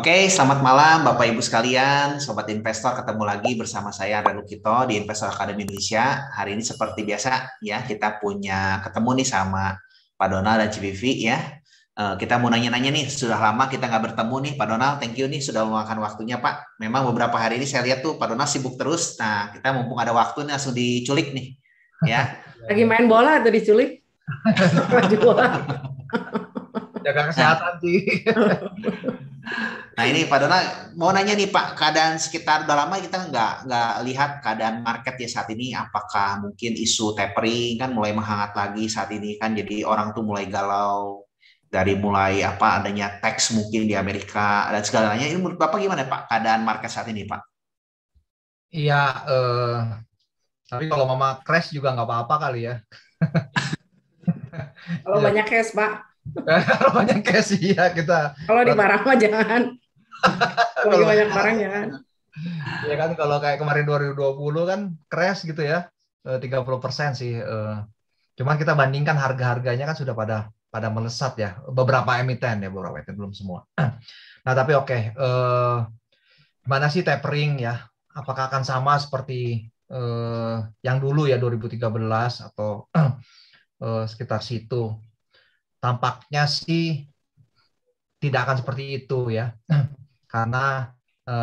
Oke, selamat malam Bapak Ibu sekalian, Sobat Investor, ketemu lagi bersama saya Renu Kito di Investor Academy Indonesia. Hari ini seperti biasa ya, kita punya ketemu nih sama Pak Donald dan CVV ya. Kita mau nanya-nanya nih, sudah lama kita nggak bertemu nih Pak Donald, thank you nih sudah meluangkan waktunya Pak. Memang beberapa hari ini saya lihat tuh Pak Donald sibuk terus, nah kita mumpung ada waktu nih langsung diculik nih ya. Lagi main bola atau diculik? Jaga kesehatan sih. Nah ini Pak Donald mau nanya nih Pak, keadaan sekitar udah lama kita nggak lihat keadaan market ya saat ini, apakah mungkin isu tapering kan mulai menghangat lagi saat ini kan, jadi orang tuh mulai galau dari mulai apa adanya tax mungkin di Amerika dan segalanya. Ini menurut Bapak gimana Pak keadaan market saat ini Pak? Iya, tapi kalau mama crash juga nggak apa-apa kali ya. Kalau banyak cash Pak. Kalau banyak cash ya kita. Kalau di barang mah jangan. Kalau banyak barang jangan. Ya kan kalau kayak kemarin 2020 kan crash gitu ya, 30% sih. Cuman kita bandingkan harga-harganya kan sudah pada melesat ya. Beberapa emiten belum semua. Nah tapi oke, mana sih tapering ya? Apakah akan sama seperti yang dulu ya 2013 atau sekitar situ? Tampaknya sih tidak akan seperti itu ya, karena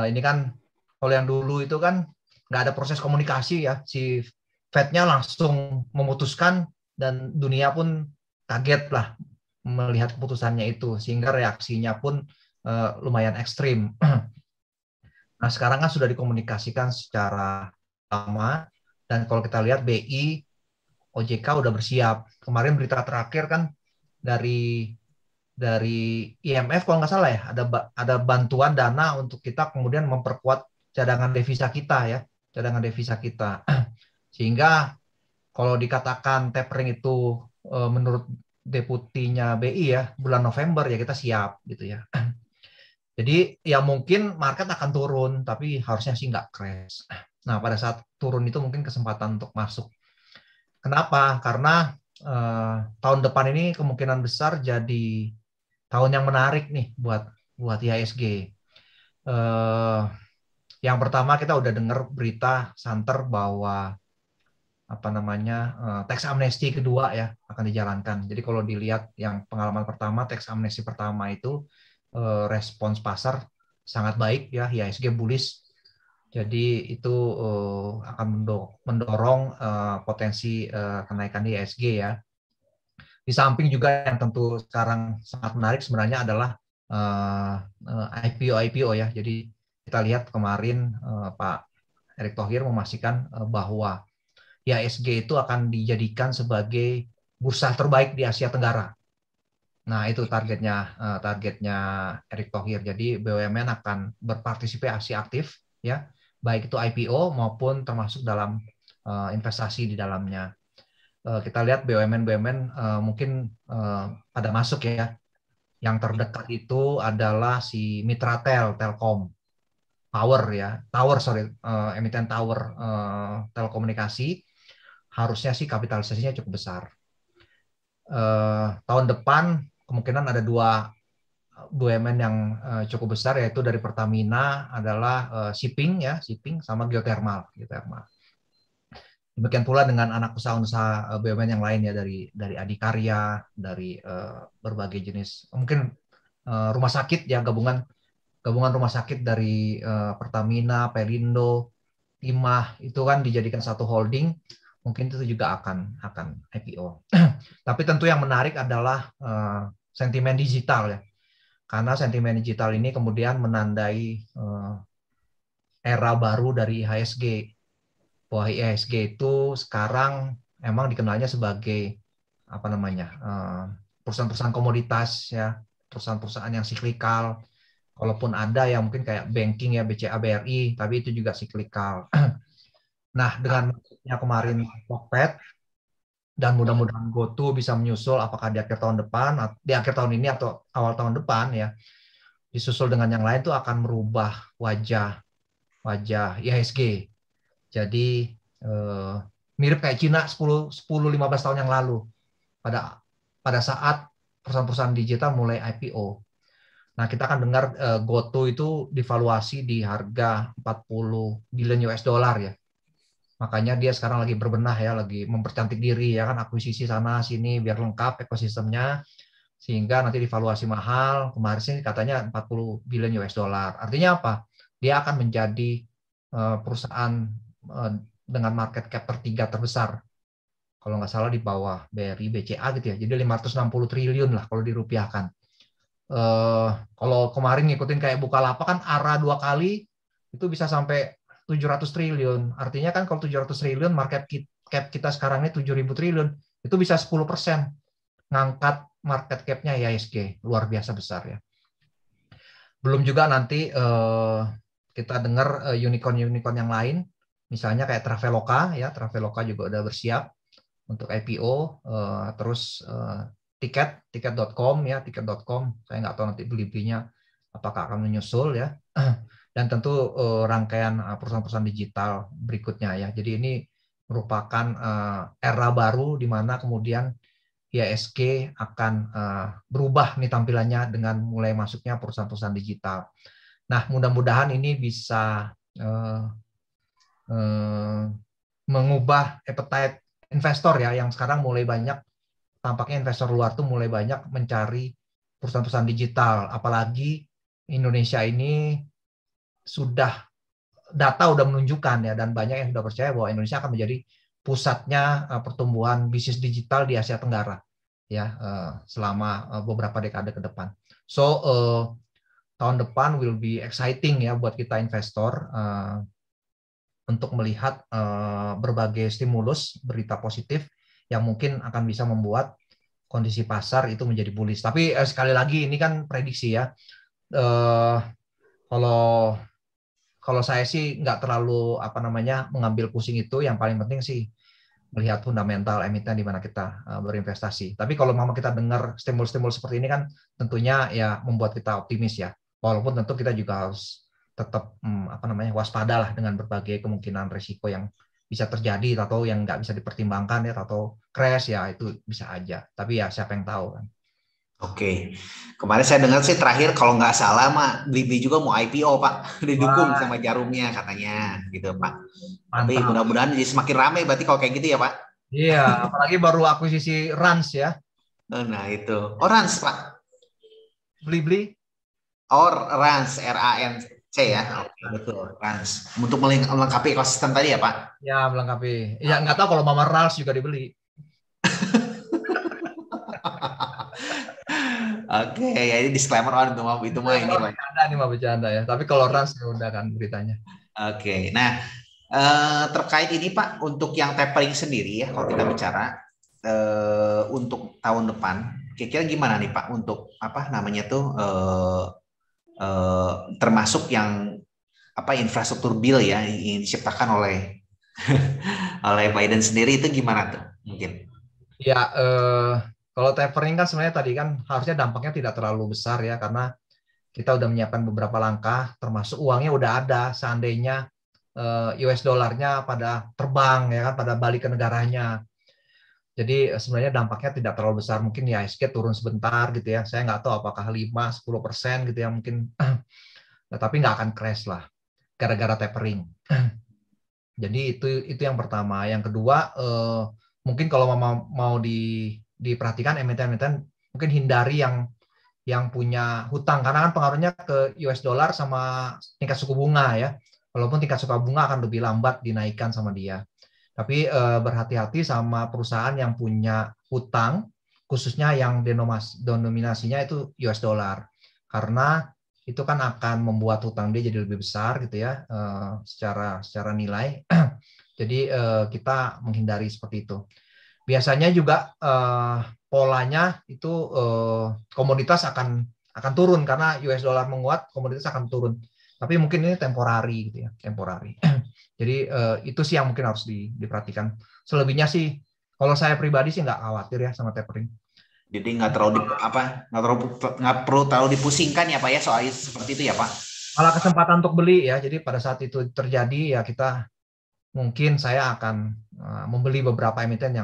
ini kan kalau yang dulu itu kan nggak ada proses komunikasi ya, si Fed-nya langsung memutuskan dan dunia pun kaget lah melihat keputusannya itu, sehingga reaksinya pun lumayan ekstrim. Nah sekarang kan sudah dikomunikasikan secara lama, dan kalau kita lihat BI, OJK udah bersiap. Kemarin berita terakhir kan dari IMF kalau nggak salah ya, ada bantuan dana untuk kita kemudian memperkuat cadangan devisa kita. Sehingga kalau dikatakan tapering itu menurut deputinya BI ya bulan November ya kita siap gitu ya. Jadi ya mungkin market akan turun, tapi harusnya sih nggak crash. Nah pada saat turun itu mungkin kesempatan untuk masuk. Kenapa? Karena tahun depan ini kemungkinan besar jadi tahun yang menarik nih buat IHSG. Yang pertama kita udah dengar berita santer bahwa tax amnesty kedua ya akan dijalankan. Jadi kalau dilihat yang pengalaman pertama, tax amnesty pertama itu respons pasar sangat baik ya, IHSG bullish. Jadi itu akan mendorong potensi kenaikan IHSG ya. Di samping juga yang tentu sekarang sangat menarik sebenarnya adalah IPO ya. Jadi kita lihat kemarin Pak Erick Thohir memastikan bahwa IHSG itu akan dijadikan sebagai bursa terbaik di Asia Tenggara. Nah itu targetnya Erick Thohir. Jadi BUMN akan berpartisipasi aktif ya, baik itu IPO maupun termasuk dalam investasi di dalamnya. Kita lihat BUMN mungkin pada masuk ya. Yang terdekat itu adalah si Mitratel, Telkom, emiten tower telekomunikasi. Harusnya sih kapitalisasinya cukup besar. Tahun depan kemungkinan ada dua BUMN yang cukup besar, yaitu dari Pertamina adalah shipping sama geothermal. Demikian pula dengan anak usaha-usaha BUMN yang lain ya, dari Adikarya, dari berbagai jenis, mungkin rumah sakit ya, gabungan rumah sakit dari Pertamina, Pelindo, Timah itu kan dijadikan satu holding, mungkin itu juga akan IPO. Tapi tentu yang menarik adalah sentimen digital ya, karena sentimen digital ini kemudian menandai era baru dari IHSG. Bahwa IHSG itu sekarang emang dikenalnya sebagai perusahaan-perusahaan komoditas ya, perusahaan-perusahaan yang siklikal. Kalaupun ada yang mungkin kayak banking ya, BCA, BRI, tapi itu juga siklikal. Nah, dengan masuknya kemarin Tokped dan mudah-mudahan GoTo bisa menyusul apakah di akhir tahun ini atau awal tahun depan ya, disusul dengan yang lain itu akan merubah wajah IHSG. Jadi mirip kayak Cina 10-15 tahun yang lalu pada saat perusahaan-perusahaan digital mulai IPO. Nah, kita akan dengar GoTo itu divaluasi di harga 40 billion US dollar ya. Makanya dia sekarang lagi berbenah ya, lagi mempercantik diri ya kan, akuisisi sana sini biar lengkap ekosistemnya, sehingga nanti divaluasi mahal. Kemarin sih katanya 40 billion US dollar. Artinya apa? Dia akan menjadi perusahaan dengan market cap tertiga terbesar. Kalau nggak salah di bawah BRI, BCA gitu ya. Jadi 560 triliun lah kalau dirupiahkan. Kalau kemarin ngikutin kayak Bukalapak kan ARA 2 kali itu bisa sampai 700 triliun. Artinya kan kalau 700 triliun market cap kita sekarang ini 7.000 triliun, itu bisa 10% ngangkat market cap-nya IHSG. Luar biasa besar ya. Belum juga nanti kita dengar unicorn-unicorn yang lain, misalnya kayak Traveloka ya, Traveloka juga udah bersiap untuk IPO, terus tiket.com ya, tiket.com saya nggak tahu nanti beli-belinya apakah akan menyusul ya, dan tentu rangkaian perusahaan-perusahaan digital berikutnya ya. Jadi ini merupakan era baru di mana kemudian IHSG akan berubah nih tampilannya dengan mulai masuknya perusahaan-perusahaan digital. Nah, mudah-mudahan ini bisa mengubah appetite investor ya, yang sekarang mulai banyak, tampaknya investor luar tuh mulai banyak mencari perusahaan-perusahaan digital, apalagi Indonesia ini sudah, data udah menunjukkan ya, dan banyak yang sudah percaya bahwa Indonesia akan menjadi pusatnya pertumbuhan bisnis digital di Asia Tenggara ya, selama beberapa dekade ke depan. So tahun depan will be exciting ya buat kita investor, untuk melihat berbagai stimulus, berita positif yang mungkin akan bisa membuat kondisi pasar itu menjadi bullish. Tapi sekali lagi ini kan prediksi ya. Kalau saya sih nggak terlalu mengambil pusing itu. Yang paling penting sih melihat fundamental emiten di mana kita berinvestasi. Tapi kalau memang kita dengar stimulus-stimulus seperti ini kan tentunya ya membuat kita optimis ya. Walaupun tentu kita juga harus tetap waspada lah dengan berbagai kemungkinan risiko yang bisa terjadi atau yang nggak bisa dipertimbangkan ya, atau crash ya, itu bisa aja. Tapi ya siapa yang tahu kan. Oke, kemarin saya dengar sih terakhir kalau nggak salah mah Blibli juga mau IPO Pak, didukung sama Jarumnya katanya gitu Pak. Tapi mudah-mudahan jadi semakin ramai berarti kalau kayak gitu ya Pak. Iya, apalagi baru akuisisi Rans ya. Nah itu, Rans Pak. Blibli. Rans, RANC ya, oke, betul, Rans. Untuk melengkapi ekosistem tadi ya Pak? Ya, melengkapi. Ya nggak tahu kalau Mama Rals juga dibeli. Oke, ya ini disclaimer itu mah ini Pak. Bercanda nih, bercanda ya. Tapi kalau Rans ya udah kan beritanya. Oke, nah terkait ini Pak, untuk yang tapering sendiri ya, kalau kita bicara untuk tahun depan, kira-kira gimana nih Pak untuk termasuk yang infrastruktur bill ya yang diciptakan oleh oleh Biden sendiri, itu gimana tuh mungkin? Ya, kalau tapering kan sebenarnya tadi kan harusnya dampaknya tidak terlalu besar ya, karena kita udah menyiapkan beberapa langkah, termasuk uangnya udah ada. Seandainya US dollarnya pada terbang ya kan, pada balik ke negaranya. Jadi sebenarnya dampaknya tidak terlalu besar. Mungkin ya IHSG turun sebentar gitu ya. Saya nggak tahu apakah 5-10% gitu ya mungkin. Nah, tapi nggak akan crash lah gara-gara tapering. Jadi itu yang pertama. Yang kedua, mungkin kalau mau diperhatikan emiten-emiten mungkin hindari yang punya hutang, karena kan pengaruhnya ke US dollar sama tingkat suku bunga ya. Walaupun tingkat suku bunga akan lebih lambat dinaikkan sama dia. Tapi berhati-hati sama perusahaan yang punya hutang, khususnya yang denominasinya itu US dollar. Karena itu kan akan membuat hutang dia jadi lebih besar gitu ya, secara nilai. Jadi kita menghindari seperti itu. Biasanya juga polanya itu komoditas akan turun karena US dollar menguat, komoditas akan turun. Tapi mungkin ini temporari gitu ya, temporari. Jadi itu sih yang mungkin harus diperhatikan. Selebihnya sih, kalau saya pribadi sih nggak khawatir ya sama tapering. Jadi nggak perlu terlalu dipusingkan ya Pak ya soal seperti itu ya Pak. Malah kesempatan untuk beli ya. Jadi pada saat itu terjadi ya mungkin saya akan membeli beberapa emiten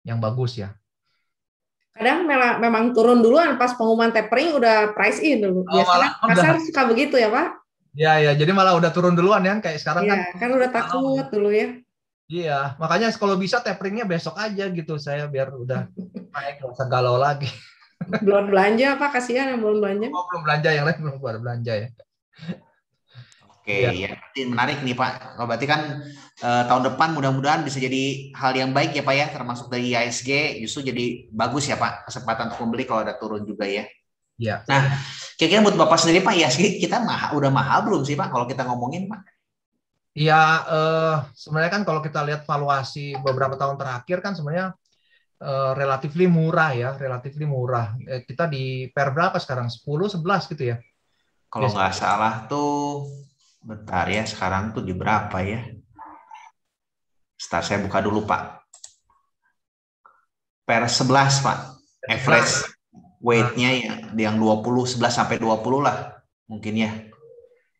yang bagus ya. Kadang memang turun duluan pas pengumuman tapering udah price in dulu. Biasanya pasar suka begitu ya Pak? Ya, jadi malah udah turun duluan ya, kayak sekarang kan. Iya, kan udah takut dulu ya. Iya, makanya kalau bisa taperingnya besok aja gitu, saya biar udah naik, nggak usah galau lagi. Belum belanja Pak, kasihan yang belum belanja. Oh, belum belanja, yang lain belum pada belanja ya. Oke, ya menarik nih Pak. Oh, berarti kan tahun depan mudah-mudahan bisa jadi hal yang baik ya Pak ya, termasuk dari IHSG justru jadi bagus ya Pak, kesempatan untuk membeli kalau ada turun juga ya. Iya. Nah, kira-kira buat Bapak sendiri Pak, IHSG kita udah mahal belum sih Pak kalau kita ngomongin Pak? Iya, sebenarnya kan kalau kita lihat valuasi beberapa tahun terakhir kan sebenarnya relatively murah ya, relatively murah. Kita di per berapa sekarang? 10, 11 gitu ya? Kalau nggak salah tuh, bentar ya, sekarang tuh di berapa ya? Sebentar saya buka dulu Pak. Per 11 Pak, average weight-nya yang 20, 11 sampai 20 lah mungkin ya.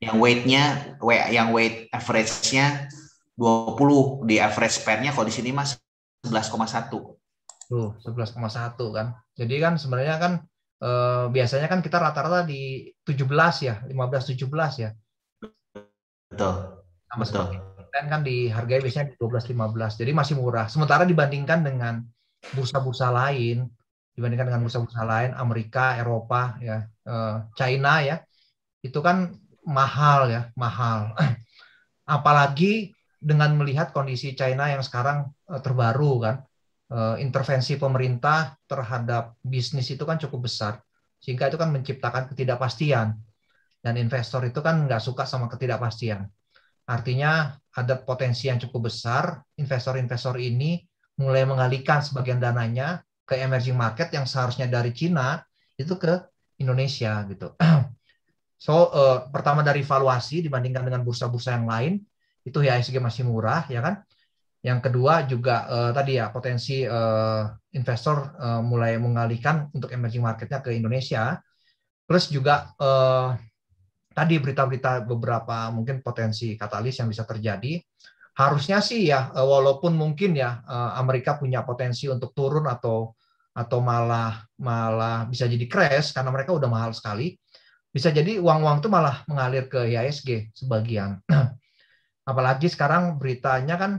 Yang weight average-nya 20, di average pair-nya kalau di sini Mas 11,1. Tuh, 11,1 kan. Jadi kan sebenarnya kan biasanya kan kita rata-rata di 17 ya, 15-17 ya. Betul. Sama seperti kan dihargai biasanya di 12-15. Jadi masih murah. Sementara dibandingkan dengan bursa-bursa lain, Amerika, Eropa ya, China ya, itu kan mahal ya, mahal. Apalagi dengan melihat kondisi China yang sekarang terbaru kan, intervensi pemerintah terhadap bisnis itu kan cukup besar, sehingga itu kan menciptakan ketidakpastian, dan investor itu kan nggak suka sama ketidakpastian. Artinya ada potensi yang cukup besar, investor-investor ini mulai mengalihkan sebagian dananya ke emerging market yang seharusnya dari Cina itu ke Indonesia gitu. So, pertama dari valuasi dibandingkan dengan bursa-bursa yang lain, itu IHSG masih murah, ya kan? Yang kedua juga tadi ya, potensi investor mulai mengalihkan untuk emerging marketnya ke Indonesia. Plus juga tadi berita-berita beberapa mungkin potensi katalis yang bisa terjadi. Harusnya sih ya, walaupun mungkin ya Amerika punya potensi untuk turun atau malah bisa jadi crash karena mereka udah mahal sekali. Bisa jadi uang-uang itu malah mengalir ke IHSG sebagian. Apalagi sekarang beritanya kan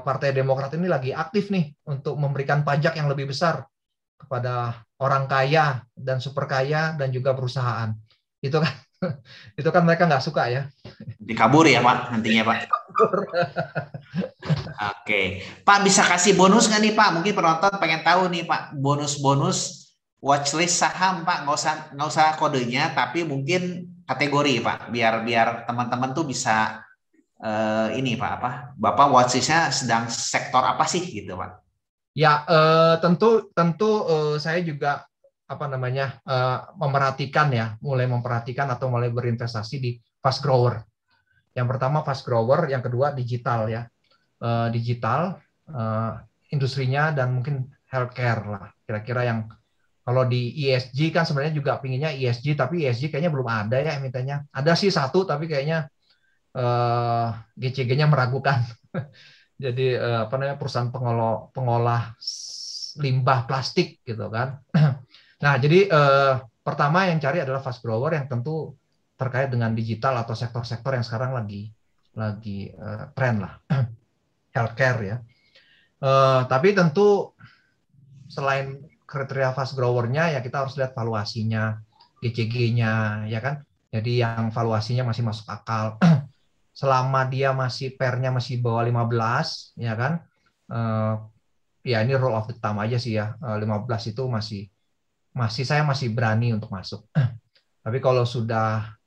Partai Demokrat ini lagi aktif nih untuk memberikan pajak yang lebih besar kepada orang kaya dan super kaya dan juga perusahaan. Itu kan mereka nggak suka ya. Dikabur ya Pak nantinya Pak. Oke, Pak bisa kasih bonus nggak nih Pak? Mungkin penonton pengen tahu nih Pak, bonus watchlist saham Pak, nggak usah kodenya, tapi mungkin kategori Pak, biar teman-teman tuh bisa ini Pak, Bapak watchlistnya sedang sektor apa sih gitu Pak? Ya tentu saya juga mulai memperhatikan atau mulai berinvestasi di fast grower. Yang pertama fast grower, yang kedua digital ya, industrinya dan mungkin healthcare lah, kira-kira yang kalau di ESG kan sebenarnya juga pinginnya ESG, tapi ESG kayaknya belum ada ya emitennya. Ada sih satu, tapi kayaknya GCG-nya meragukan. Jadi perusahaan pengolah limbah plastik gitu kan. Nah, jadi pertama yang cari adalah fast grower yang tentu terkait dengan digital atau sektor-sektor yang sekarang lagi tren lah, healthcare ya. Tapi tentu selain kriteria fast grower-nya ya kita harus lihat valuasinya, GCG-nya ya kan. Jadi yang valuasinya masih masuk akal. Selama dia masih pair-nya masih bawah 15 ya kan. Ya ini roll of the thumb aja sih ya. 15 itu saya masih berani untuk masuk. Tapi kalau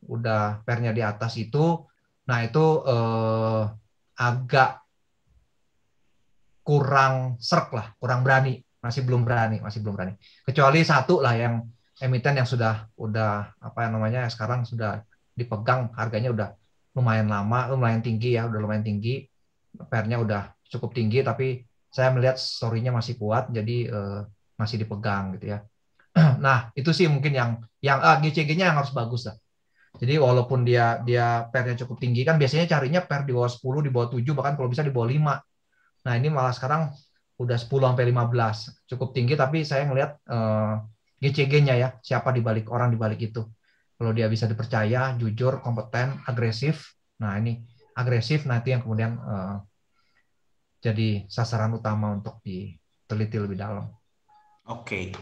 udah pair-nya di atas itu, nah itu agak kurang serk lah, kurang berani. Masih belum berani. Kecuali satu lah yang emiten yang sekarang sudah dipegang, harganya udah lumayan lama, lumayan tinggi, pair-nya udah cukup tinggi, tapi saya melihat story-nya masih kuat, jadi masih dipegang gitu ya. Nah itu sih mungkin yang GCG-nya yang harus bagus lah. Jadi walaupun dia pair-nya cukup tinggi kan biasanya carinya pair di bawah 10, di bawah 7, bahkan kalau bisa di bawah 5. Nah ini malah sekarang udah 10 sampai 15. Cukup tinggi, tapi saya ngelihat GCG-nya ya, siapa di balik orang di balik itu. Kalau dia bisa dipercaya, jujur, kompeten, agresif. Nah, ini agresif nanti yang kemudian jadi sasaran utama untuk diteliti lebih dalam. Oke.